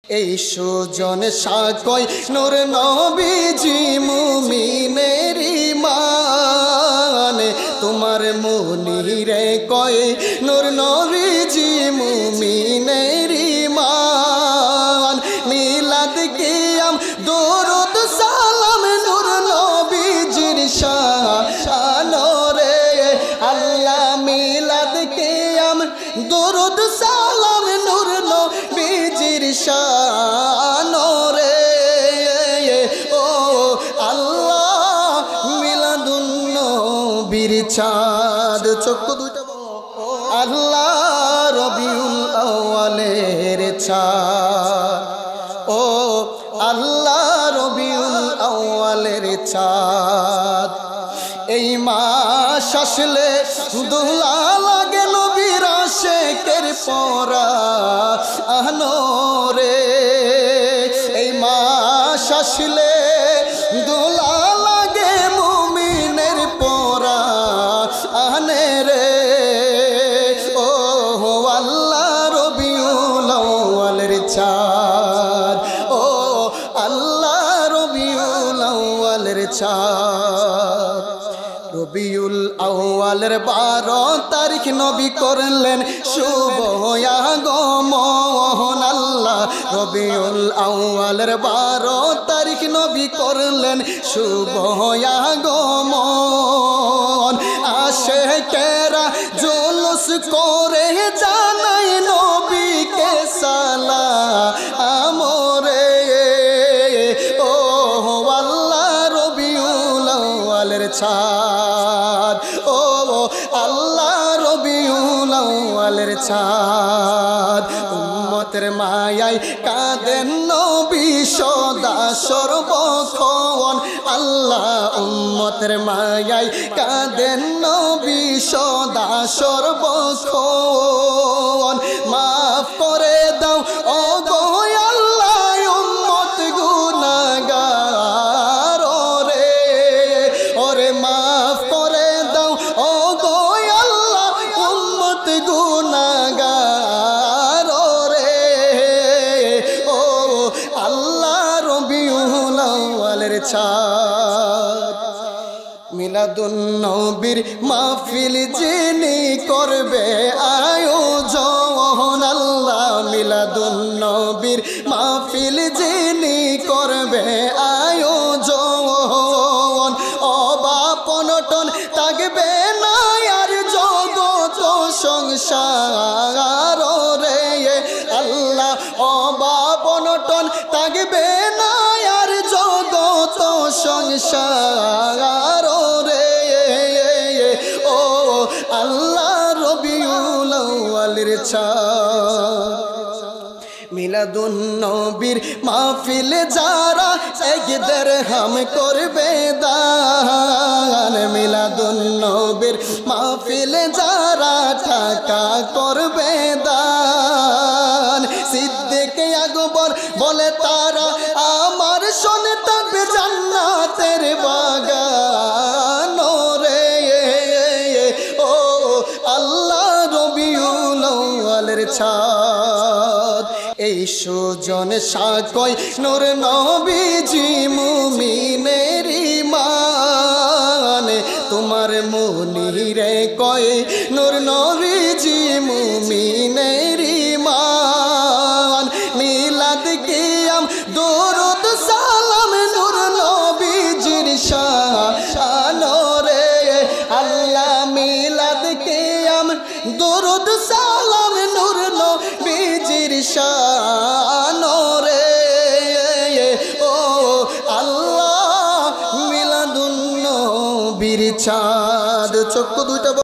এই সুজন সাকয় নূর নবীজি মুমিনের ঈমান তোমার মুনিরে কয় নূর নবীজি মুমিনের ঈমান মিলাদ কিয়াম দরুদ সালাম নূর নবীজির শানরে আল্লাহ মিলাদ কিয়াম দরুদ সালাম নূর নবীজির শানরে ও আল্লাহ মিলাদুন নবীর চাঁদ চক্ষু দুইটা আল্লাহ রবিউল আউয়ালের চাঁদ ও আল্লাহ রবিউল আউয়ালের চাঁদ এই মাস আসলে দোলা লাগে নবীর আশিকের পরাণরে এই মাস আসলে দোলা লাগে মুমিনের পরাণে রে ও আল্লাহ রবিউল আউয়ালের চাঁদ ও আল্লাহ রবিউল আউয়ালের চাঁদ রবিউল আউয়ালের 12 তারিখ নবী করলেন শুভ আগমন আল্লাহ রবিউল আউয়ালের 12 তারিখ নবী করলেন শুভ আগমন আশিকেরা জুলুস করে জানাই নবীকে সালাম রে ও আল্লাহ রবিউল আউয়ালের চাঁদ ও আল্লাহ রবিউল আউয়ালের চাঁদ উম্মতের মায়ায় কাঁদেন নবী সদা সর্বক্ষণ আল্লাহ উম্মতের মায়ায় কাঁদেন নবী সদা সর্বক্ষণ মাফ করে দাও ও গো আল্লাহ উম্মত গুনাহগার রে ওরে মাফ করে দাও ও গো আল্লাহ উম্মত গুনাহগার রে ও আল্লাহ রবিউল আউয়ালের চাঁদ মিলাদুন নবীর মাহফিল যিনি করবে আয়োজন আল্লাহ মিলাদুন নবীর মাহফিল যিনি করবে আয়োজন অবাপনটন থাকবে না আর জগৎ সংসার রে আল্লাহ অবাপনটন থাকবে না আর জগৎ সংসার রে ও আল্লাহ রবিউল আউয়ালের চাঁদ মিলাদুন নবীর মাহফিল যারা এক দিরহাম করবে দান মিলাদুন নবীর মাহফিল যারা টাকা করবে দান সিদ্দিক আকবর বলে তারা আমার সনে থাকবে জান্নাতের বাগান রে ও আল্লাহ রবিউল আউয়ালের চাঁদ এই সুজন সাকয় নূর নবীজি মুমিনের ঈমান তোমার মুনিরে কয় নূর নবীজি মুমিনের ঈমান মিলাদ কিয়াম দরুদ সালাম নূর নবীজির শানরে আল্লাহ মিলাদ কিয়াম দরুদ সালাম নূর নবীজির শানরে ও আল্লাহ মিলাদুন নবীর চাঁদ চক্ষু দুইটা